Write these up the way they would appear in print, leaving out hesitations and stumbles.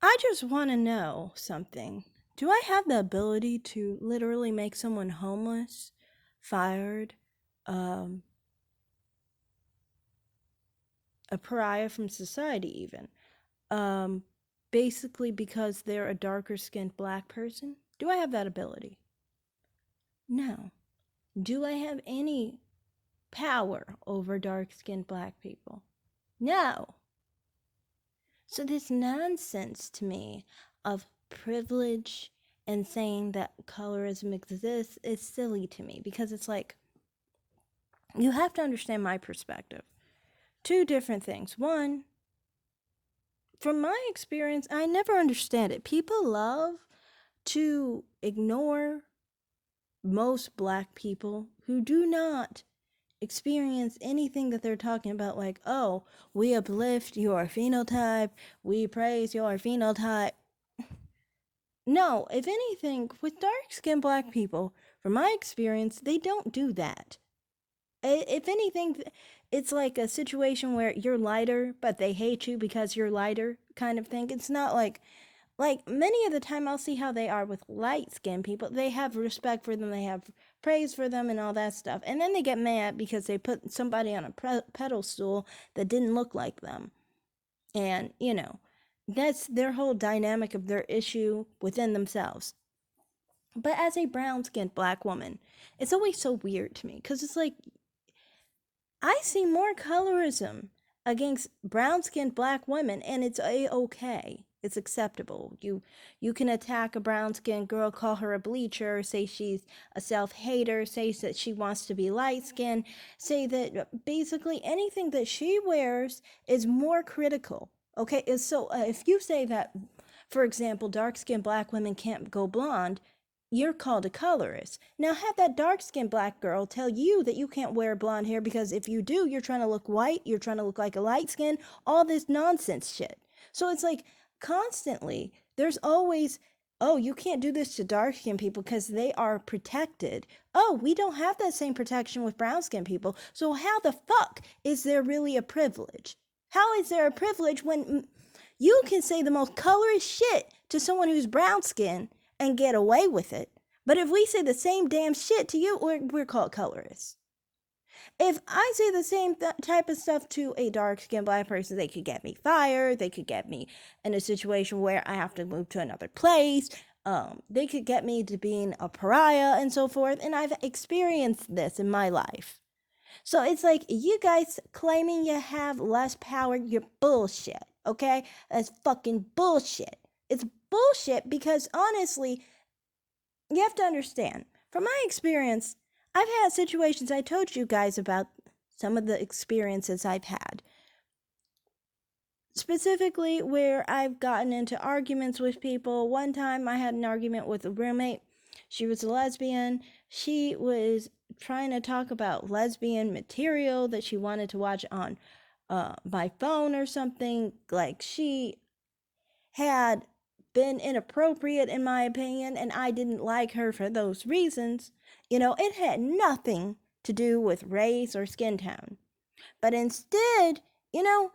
I just want to know something. Do I have the ability to literally make someone homeless, fired, um, a pariah from society, even? Um, Basically because they're a darker skinned black person? Do I have that ability? No. Do I have any power over dark skinned black people? No. So this nonsense to me of privilege and saying that colorism exists is silly to me, because it's like, you have to understand my perspective. Two different things. One, from my experience, I never understand it. People love to ignore most black people who do not experience anything that they're talking about, like, oh, we uplift your phenotype, we praise your phenotype. No, if anything, with dark-skinned black people, from my experience, they don't do that. If anything, it's like a situation where you're lighter, but they hate you because you're lighter, kind of thing. It's not like many of the time I'll see how they are with light-skinned people. They have respect for them, they have praise for them and all that stuff. And then they get mad because they put somebody on a pedestal that didn't look like them. And, that's their whole dynamic of their issue within themselves. But as a brown skinned black woman, it's always so weird to me, because it's like, I see more colorism against brown skinned black women, and it's okay. It's acceptable. You can attack a brown skinned girl, call her a bleacher, say she's a self hater, say that she wants to be light skinned, say that basically anything that she wears is more critical. Okay, so if you say that, for example, dark skinned black women can't go blonde, you're called a colorist. Now have that dark skinned black girl tell you that you can't wear blonde hair, because if you do, you're trying to look white, you're trying to look like a light skin, all this nonsense shit. So it's like, constantly, there's always, oh, you can't do this to dark skinned people because they are protected. Oh, we don't have that same protection with brown skinned people. So how the fuck is there really a privilege? How is there a privilege when you can say the most colorist shit to someone who's brown skinned and get away with it? But if we say the same damn shit to you, we're called colorists. If I say the same type of stuff to a dark skinned black person, they could get me fired. They could get me in a situation where I have to move to another place. They could get me to being a pariah and so forth. And I've experienced this in my life. So it's like, you guys claiming you have less power, you're bullshit, okay? That's fucking bullshit. It's bullshit because honestly, you have to understand, from my experience, I've had situations, I told you guys about some of the experiences I've had. Specifically, where I've gotten into arguments with people. One time I had an argument with a roommate. She was a lesbian. She was trying to talk about lesbian material that she wanted to watch on my phone or something. Like, she had been inappropriate, in my opinion, and I didn't like her for those reasons. It had nothing to do with race or skin tone. But instead, you know,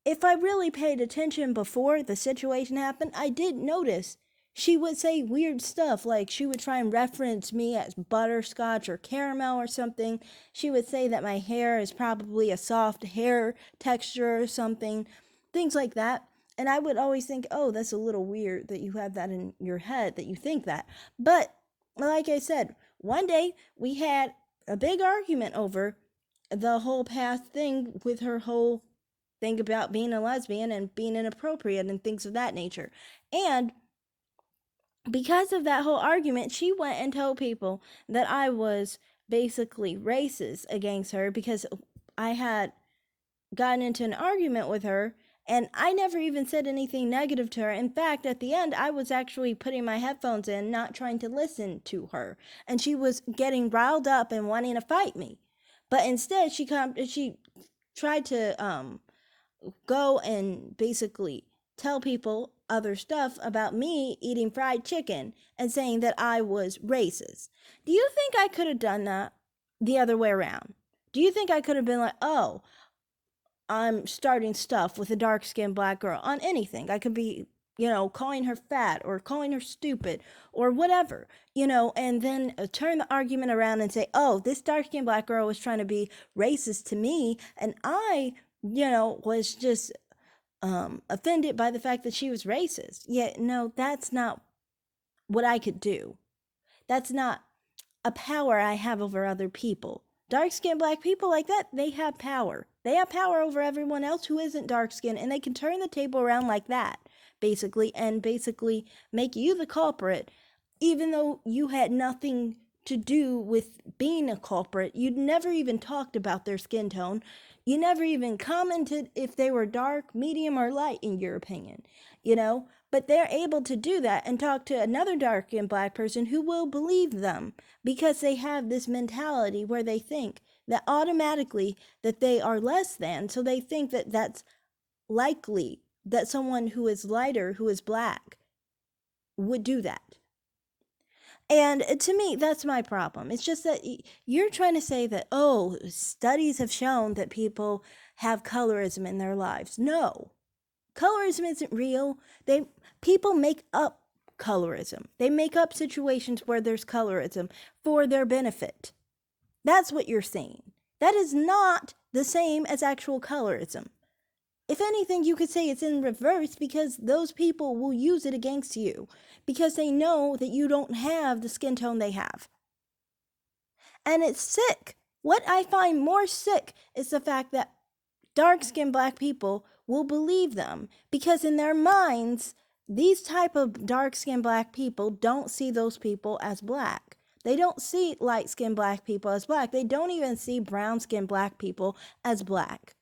if I really paid attention before the situation happened, I did notice she would say weird stuff, like she would try and reference me as butterscotch or caramel or something. She would say that my hair is probably a soft hair texture or something, things like that. And I would always think, oh, that's a little weird that you have that in your head, that you think that. But like I said, one day we had a big argument over the whole past thing with her whole thing about being a lesbian and being inappropriate and things of that nature. And because of that whole argument, she went and told people that I was basically racist against her because I had gotten into an argument with her, and I never even said anything negative to her. In fact, at the end, I was actually putting my headphones in, not trying to listen to her, and she was getting riled up and wanting to fight me. But instead, she tried to go and basically tell people other stuff about me eating fried chicken and saying that I was racist. Do you think I could have done that the other way around? Do you think I could have been like, oh, I'm starting stuff with a dark skinned black girl on anything? I could be calling her fat or calling her stupid or whatever, and then turn the argument around and say, oh, this dark skinned black girl was trying to be racist to me, and I, was just offended by the fact that she was racist. Yeah, no, that's not what I could do. That's not a power I have over other people. Dark skinned black people like that, they have power. They have power over everyone else who isn't dark skinned, and they can turn the table around like that, basically, and basically make you the culprit, even though you had nothing to do with being a culprit. You'd never even talked about their skin tone. You never even commented if they were dark, medium, or light, in your opinion, But they're able to do that and talk to another dark and black person who will believe them because they have this mentality where they think that automatically that they are less than. So they think that that's likely that someone who is lighter, who is black, would do that. And to me, that's my problem. It's just that you're trying to say that, oh, studies have shown that people have colorism in their lives. No, colorism isn't real. People make up colorism. They make up situations where there's colorism for their benefit. That's what you're saying. That is not the same as actual colorism. If anything, you could say it's in reverse because those people will use it against you because they know that you don't have the skin tone they have. And it's sick. What I find more sick is the fact that dark-skinned black people will believe them because in their minds, these type of dark-skinned black people don't see those people as black. They don't see light-skinned black people as black. They don't even see brown-skinned black people as black.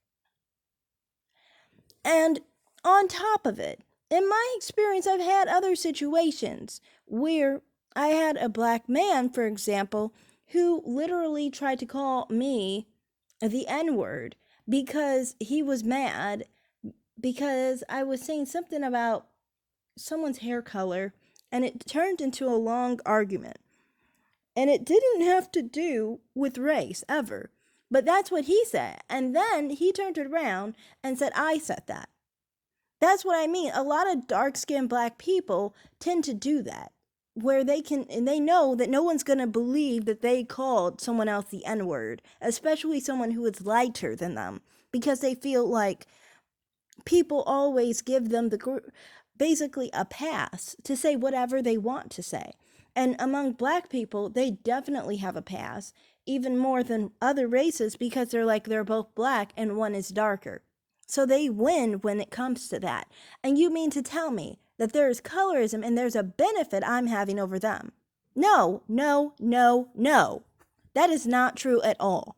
And on top of it, in my experience, I've had other situations where I had a black man, for example, who literally tried to call me the N-word because he was mad because I was saying something about someone's hair color, and it turned into a long argument. And it didn't have to do with race ever. But that's what he said. And then he turned it around and said, I said that. That's what I mean. A lot of dark-skinned black people tend to do that, where they can, and they know that no one's going to believe that they called someone else the N-word, especially someone who is lighter than them, because they feel like people always give them basically a pass to say whatever they want to say. And among black people, they definitely have a pass, even more than other races, because they're both black and one is darker. So they win when it comes to that. And you mean to tell me that there is colorism and there's a benefit I'm having over them? No, no, no, no. That is not true at all.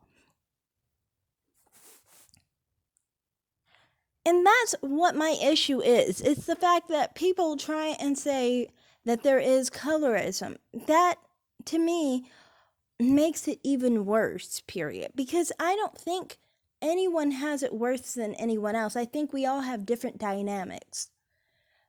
And that's what my issue is. It's the fact that people try and say that there is colorism. That, to me, makes it even worse, period. Because I don't think anyone has it worse than anyone else. I think we all have different dynamics.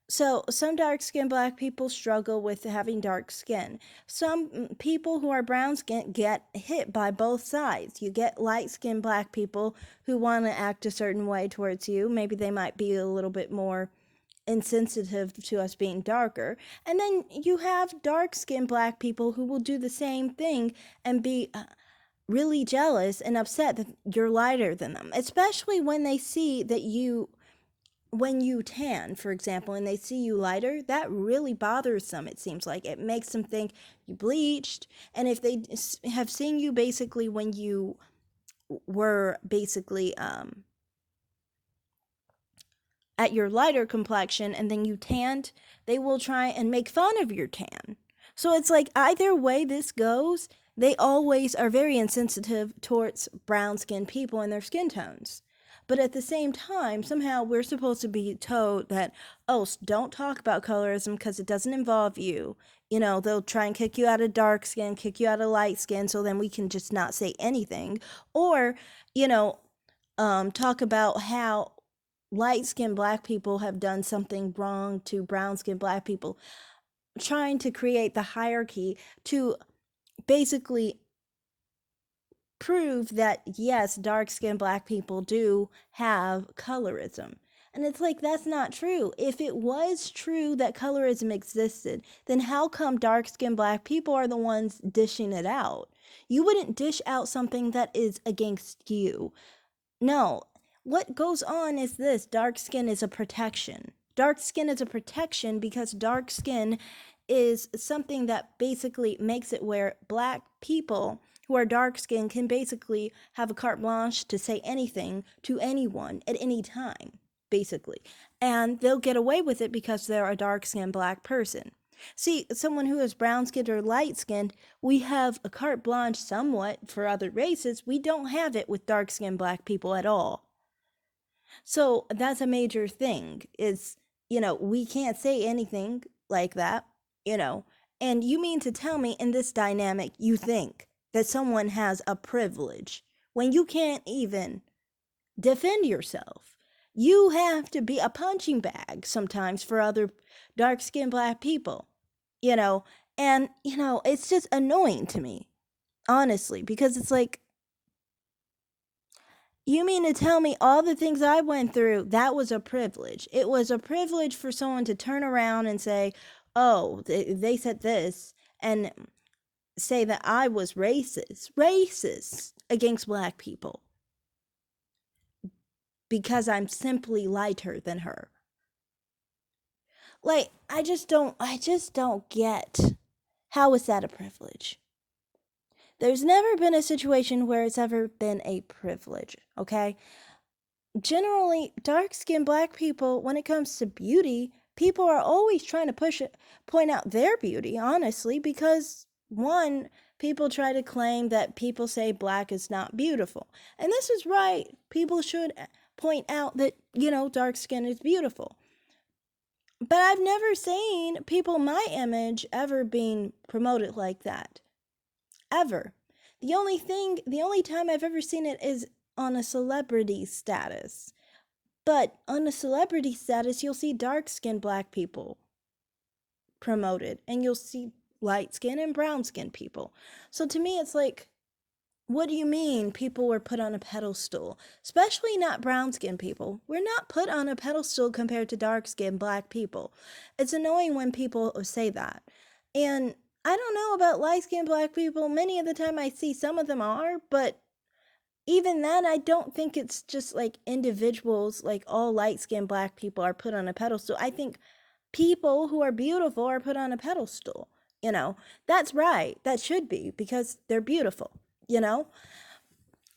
So some dark-skinned black people struggle with having dark skin. Some people who are brown skin get hit by both sides. You get light-skinned black people who want to act a certain way towards you. Maybe they might be a little bit more insensitive to us being darker. And then you have dark-skinned black people who will do the same thing and be really jealous and upset that you're lighter than them, especially when they see that when you tan, for example, and they see you lighter, that really bothers them, it seems like. It makes them think you bleached. And if they have seen you basically when you were basically at your lighter complexion and then you tanned, they will try and make fun of your tan. So it's like either way this goes, they always are very insensitive towards brown-skinned people and their skin tones. But at the same time, somehow we're supposed to be told that, oh, don't talk about colorism because it doesn't involve you. They'll try and kick you out of dark skin, kick you out of light skin, so then we can just not say anything. Or, talk about how light-skinned black people have done something wrong to brown-skinned black people, trying to create the hierarchy to basically prove that yes, dark-skinned black people do have colorism. And it's like, that's not true. If it was true that colorism existed, then how come dark skinned black people are the ones dishing it out? You wouldn't dish out something that is against you. No, what goes on is this: dark skin is a protection. Dark skin is a protection because dark skin is something that basically makes it where black people who are dark skinned can basically have a carte blanche to say anything to anyone at any time, basically. And they'll get away with it because they're a dark skinned black person. See, someone who is brown skinned or light skinned, we have a carte blanche somewhat for other races. We don't have it with dark skinned black people at all. So that's a major thing is, we can't say anything like that, you know. And you mean to tell me in this dynamic you think that someone has a privilege when you can't even defend yourself? You have to be a punching bag sometimes for other dark skinned black people, you know. And, it's just annoying to me, honestly, because it's like, you mean to tell me all the things I went through, that was a privilege? It was a privilege for someone to turn around and say, oh, they said this, and say that I was racist against black people because I'm simply lighter than her. Like, I just don't get, how is that a privilege? There's never been a situation where it's ever been a privilege, okay? Generally, dark-skinned black people, when it comes to beauty, people are always trying to point out their beauty, honestly, because one, people try to claim that people say black is not beautiful. And this is right. People should point out that, dark skin is beautiful. But I've never seen people my image ever being promoted like that. Ever. The only time I've ever seen it is on a celebrity status. But on a celebrity status, you'll see dark-skinned black people promoted, and you'll see light-skinned and brown-skinned people. So to me, it's like, what do you mean people were put on a pedestal? Especially not brown-skinned people. We're not put on a pedestal compared to dark-skinned black people. It's annoying when people say that. And I don't know about light-skinned black people. Many of the time I see some of them are, but even then, I don't think it's just like individuals, like all light-skinned black people are put on a pedestal. I think people who are beautiful are put on a pedestal. That's right. That should be because they're beautiful,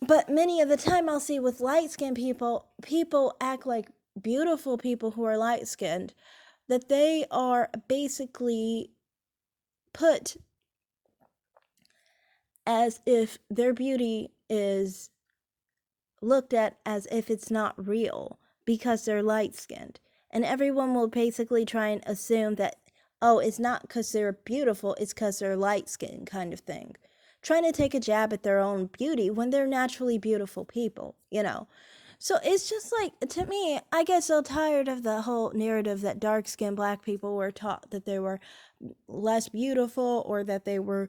But many of the time I'll see with light-skinned people act like beautiful people who are light-skinned, that they are basically put as if their beauty is looked at as if it's not real because they're light-skinned. And everyone will basically try and assume that, oh, it's not because they're beautiful, it's because they're light-skinned kind of thing. Trying to take a jab at their own beauty when they're naturally beautiful people, So it's just like, to me, I get so tired of the whole narrative that dark-skinned black people were taught that they were less beautiful or that they were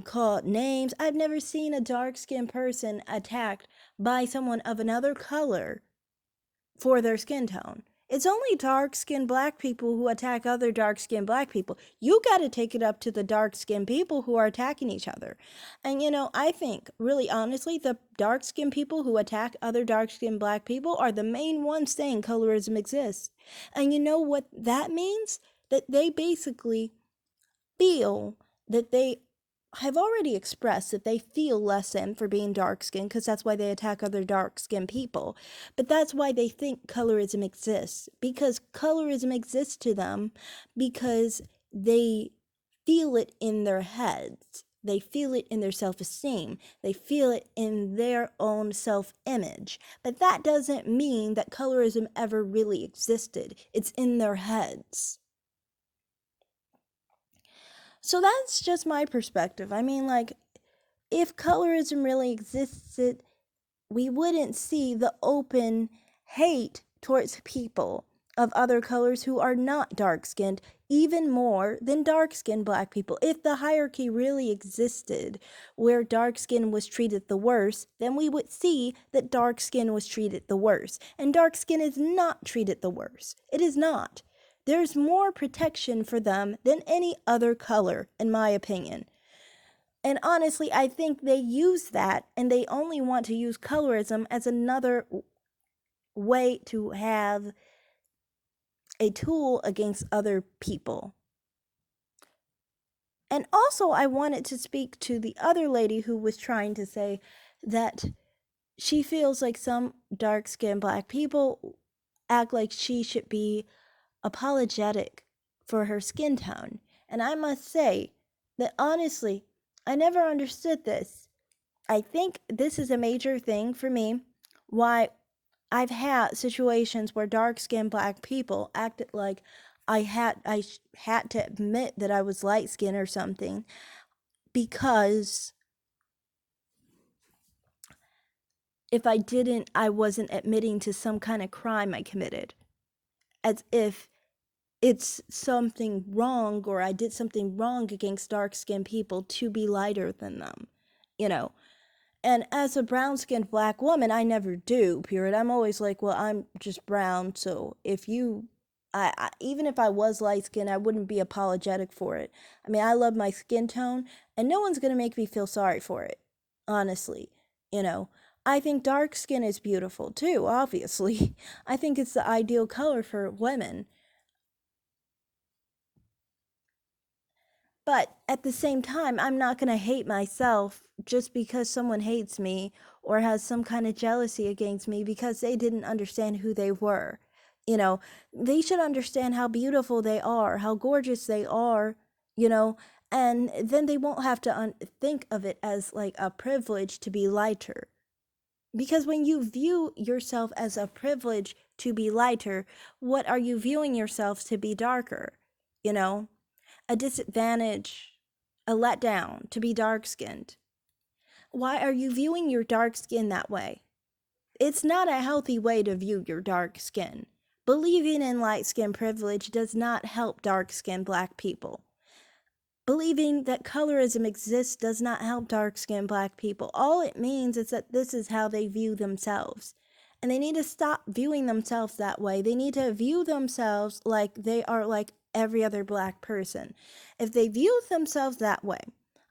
called names. I've never seen a dark-skinned person attacked by someone of another color for their skin tone. It's only dark-skinned black people who attack other dark-skinned black people. You got to take it up to the dark-skinned people who are attacking each other. And I think, really honestly, the dark-skinned people who attack other dark-skinned black people are the main ones saying colorism exists. And you know what that means? That they basically feel that they have already expressed that they feel less than for being dark-skinned, because that's why they attack other dark-skinned people. But that's why they think colorism exists, because colorism exists to them because they feel it in their heads. They feel it in their self-esteem. They feel it in their own self-image. But that doesn't mean that colorism ever really existed. It's in their heads. So that's just my perspective. I mean, like, if colorism really existed, we wouldn't see the open hate towards people of other colors who are not dark skinned even more than dark skinned black people. If the hierarchy really existed where dark skin was treated the worst, then we would see that dark skin was treated the worst. And dark skin is not treated the worst. It is not. There's more protection for them than any other color, in my opinion. And honestly, I think they use that, and they only want to use colorism as another way to have a tool against other people. And also, I wanted to speak to the other lady who was trying to say that she feels like some dark-skinned black people act like she should be apologetic for her skin tone. And I must say that honestly, I never understood this. I think this is a major thing for me, why I've had situations where dark-skinned black people acted like I had to admit that I was light-skinned or something, because if I didn't, I wasn't admitting to some kind of crime I committed, as if it's something wrong or I did something wrong against dark-skinned people to be lighter than them, you know. And as a brown-skinned black woman, I never do, period. I'm always like, well, I'm just brown, so if you, even if I was light-skinned, I wouldn't be apologetic for it. I mean, I love my skin tone, and no one's gonna make me feel sorry for it, honestly, you know. I think dark skin is beautiful, too, obviously. I think it's the ideal color for women. But at the same time, I'm not going to hate myself just because someone hates me or has some kind of jealousy against me because they didn't understand who they were. You know, they should understand how beautiful they are, how gorgeous they are, you know, and then they won't have to think of it as like a privilege to be lighter. Because when you view yourself as a privilege to be lighter, what are you viewing yourself to be darker? You know? A disadvantage, a letdown to be dark skinned. Why are you viewing your dark skin that way? It's not a healthy way to view your dark skin. Believing in light skin privilege does not help dark skinned black people. Believing that colorism exists does not help dark skinned black people. All it means is that this is how they view themselves. And they need to stop viewing themselves that way. They need to view themselves like they are like every other black person. If they view themselves that way,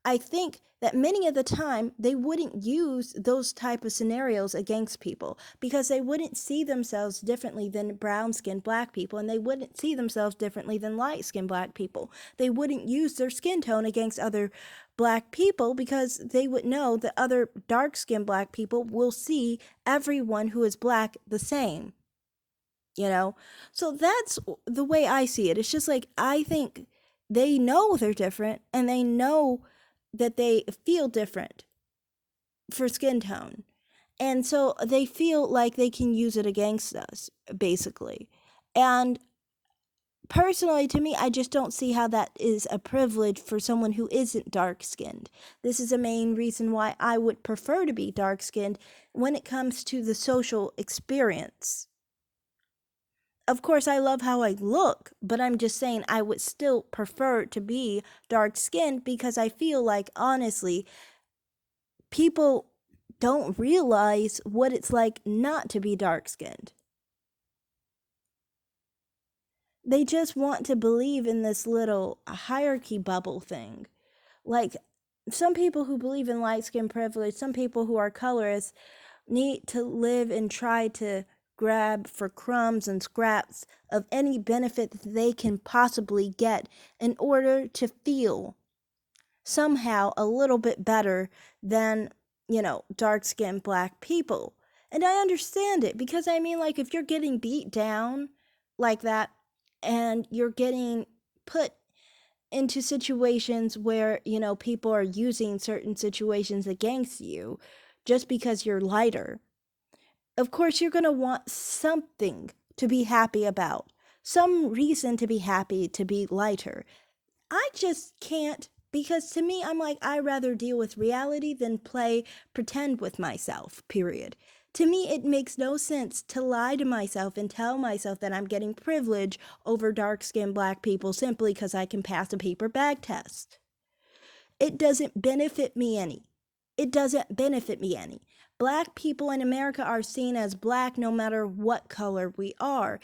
I think that many of the time they wouldn't use those type of scenarios against people, because they wouldn't see themselves differently than brown-skinned black people, and they wouldn't see themselves differently than light-skinned black people. They wouldn't use their skin tone against other black people because they would know that other dark-skinned black people will see everyone who is black the same. You know? So that's the way I see it. It's just like, I think they know they're different, and they know that they feel different for skin tone. And so they feel like they can use it against us, basically. And personally, to me, I just don't see how that is a privilege for someone who isn't dark skinned. This is a main reason why I would prefer to be dark skinned when it comes to the social experience. Of course, I love how I look, but I'm just saying I would still prefer to be dark skinned, because I feel like, honestly, people don't realize what it's like not to be dark skinned. They just want to believe in this little hierarchy bubble thing. Like, some people who believe in light skin privilege, some people who are colorists, need to live and try to grab for crumbs and scraps of any benefit that they can possibly get in order to feel somehow a little bit better than, you know, dark-skinned black people. And I understand it, because I mean, like, if you're getting beat down like that and you're getting put into situations where, you know, people are using certain situations against you just because you're lighter, of course you're going to want something to be happy about, some reason to be happy to be lighter. I just can't, because to me, I'm like, I rather deal with reality than play pretend with myself, period. To me, it makes no sense to lie to myself and tell myself that I'm getting privilege over dark-skinned black people simply because I can pass a paper bag test. It doesn't benefit me any. It doesn't benefit me any. Black people in America are seen as black no matter what color we are.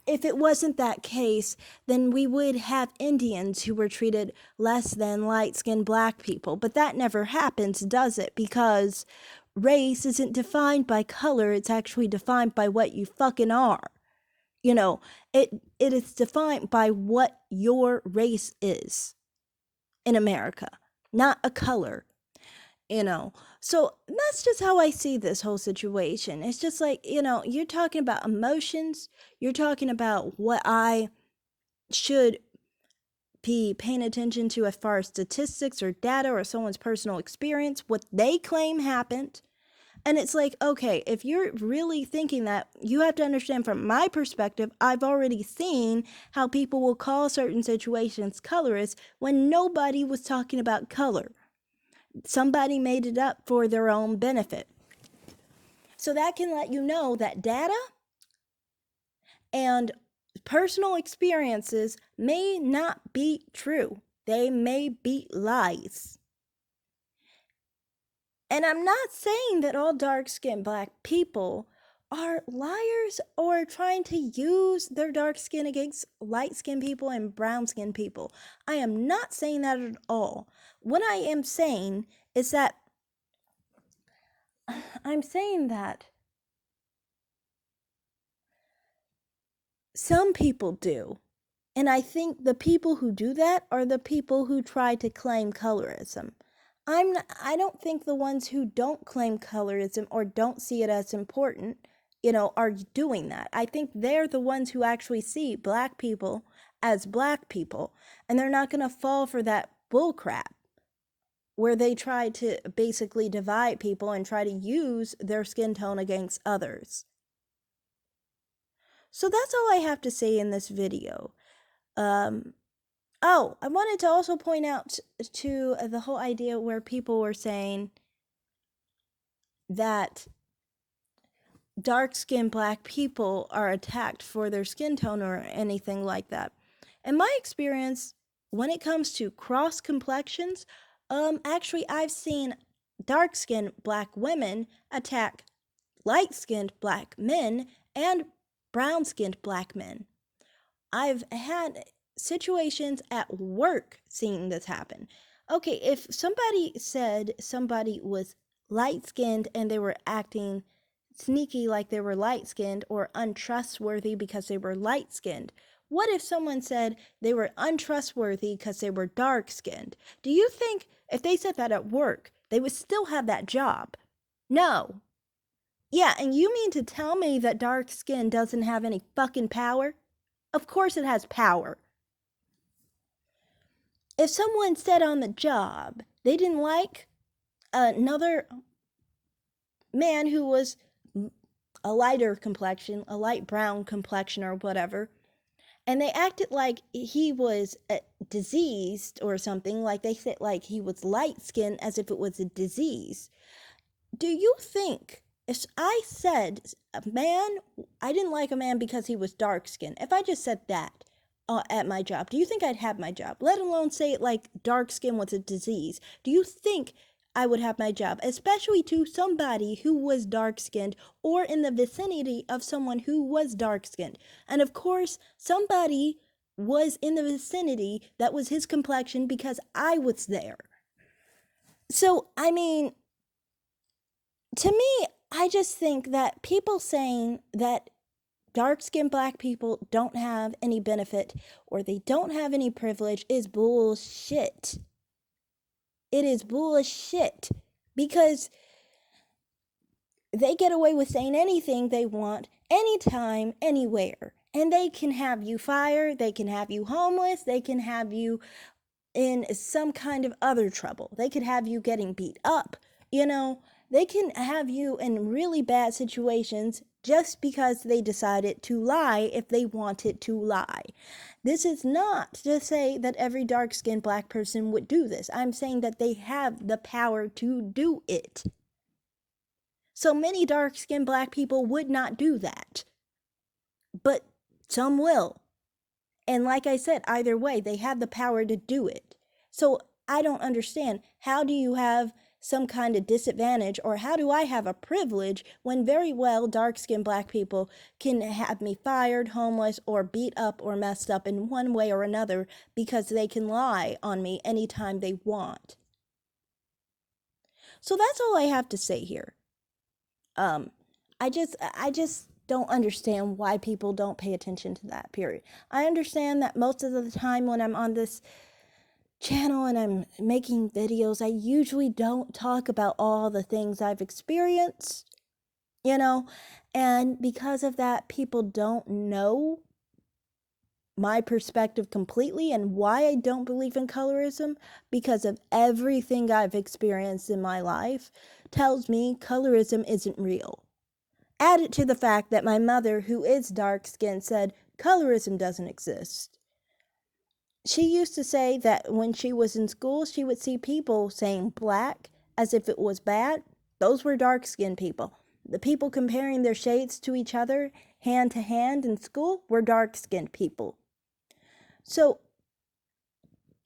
If it wasn't that case, then we would have Indians who were treated less than light-skinned black people. But that never happens, does it? Because race isn't defined by color, it's actually defined by what you fucking are. You know, it is defined by what your race is in America, not a color, you know. So that's just how I see this whole situation. It's just like, you're talking about emotions, you're talking about what I should be paying attention to as far as statistics or data or someone's personal experience, what they claim happened. And it's like, okay, if you're really thinking that, you have to understand from my perspective, I've already seen how people will call certain situations colorist when nobody was talking about color. Somebody made it up for their own benefit. So that can let you know that data and personal experiences may not be true. They may be lies. And I'm not saying that all dark-skinned black people are liars or trying to use their dark skin against light-skinned people and brown-skinned people. I am not saying that at all. What I am saying is that some people do. And I think the people who do that are the people who try to claim colorism. I don't think the ones who don't claim colorism or don't see it as important, are doing that. I think they're the ones who actually see black people as black people, and they're not going to fall for that bullcrap where they try to basically divide people and try to use their skin tone against others. So that's all I have to say in this video. Oh, I wanted to also point out to the whole idea where people were saying that dark-skinned black people are attacked for their skin tone or anything like that. In my experience, when it comes to cross complexions, actually I've seen dark-skinned black women attack light-skinned black men and brown-skinned black men. I've had situations at work seeing this happen. Okay, if somebody said somebody was light-skinned and they were acting sneaky like they were light-skinned or untrustworthy because they were light-skinned, what if someone said they were untrustworthy because they were dark-skinned? Do you think if they said that at work, they would still have that job? No. Yeah, and you mean to tell me that dark skin doesn't have any fucking power? Of course it has power. If someone said on the job they didn't like another man who was a lighter complexion, a light brown complexion or whatever, and they acted like he was diseased or something, like they said like he was light skinned as if it was a disease, do you think if I said a man, I didn't like a man because he was dark skinned, if I just said that at my job, do you think I'd have my job? Let alone say it like dark skin was a disease. Do you think I would have my job? Especially to somebody who was dark skinned or in the vicinity of someone who was dark skinned. And of course, somebody was in the vicinity that was his complexion because I was there. So, I mean, to me, I just think that people saying that dark-skinned black people don't have any benefit or they don't have any privilege is bullshit. It is bullshit because they get away with saying anything they want, anytime, anywhere. And they can have you fired, they can have you homeless, they can have you in some kind of other trouble. They could have you getting beat up, they can have you in really bad situations just because they decided to lie if they wanted to lie. This is not to say that every dark-skinned black person would do this. I'm saying that they have the power to do it. So many dark-skinned black people would not do that. But some will. And like I said, either way, they have the power to do it. So I don't understand. How do you have some kind of disadvantage, or how do I have a privilege when very well dark-skinned black people can have me fired, homeless, or beat up or messed up in one way or another because they can lie on me anytime they want? So that's all I have to say here. I just don't understand why people don't pay attention to that, period. I understand that most of the time when I'm on this channel and I'm making videos, I usually don't talk about all the things I've experienced, you know, and because of that, people don't know my perspective completely and why I don't believe in colorism, because of everything I've experienced in my life tells me colorism isn't real. Add it to the fact that my mother, who is dark-skinned, said colorism doesn't exist. She used to say that when she was in school, she would see people saying black as if it was bad. Those were dark-skinned people. The people comparing their shades to each other, hand to hand in school, were dark-skinned people. So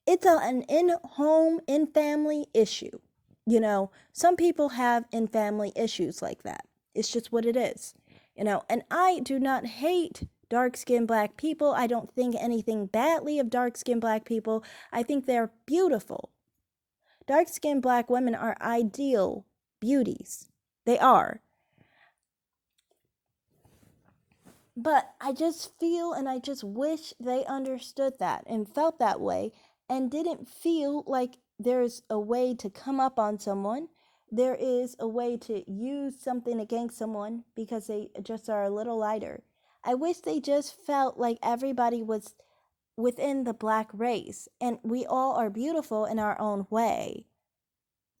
it's an in-home, in-family issue. You know, some people have in-family issues like that. It's just what it is. You know, and I do not hate dark-skinned black people. I don't think anything badly of dark-skinned black people. I think they're beautiful. Dark-skinned black women are ideal beauties. They are. But I just feel and I just wish they understood that and felt that way and didn't feel like there's a way to come up on someone. There is a way to use something against someone because they just are a little lighter. I wish they just felt like everybody was within the black race and we all are beautiful in our own way.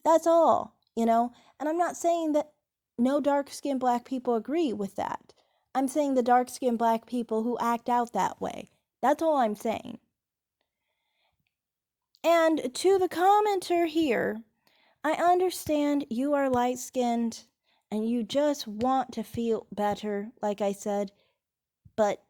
That's all, you know? And I'm not saying that no dark-skinned black people agree with that. I'm saying the dark-skinned black people who act out that way. That's all I'm saying. And to the commenter here, I understand you are light-skinned and you just want to feel better, like I said, but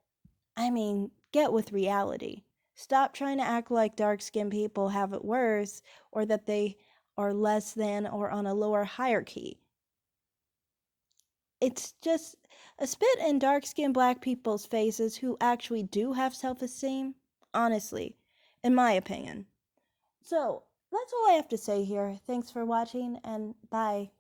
I mean, get with reality. Stop trying to act like dark-skinned people have it worse or that they are less than or on a lower hierarchy. It's just a spit in dark-skinned black people's faces who actually do have self-esteem, honestly, in my opinion. So, that's all I have to say here. Thanks for watching, and bye.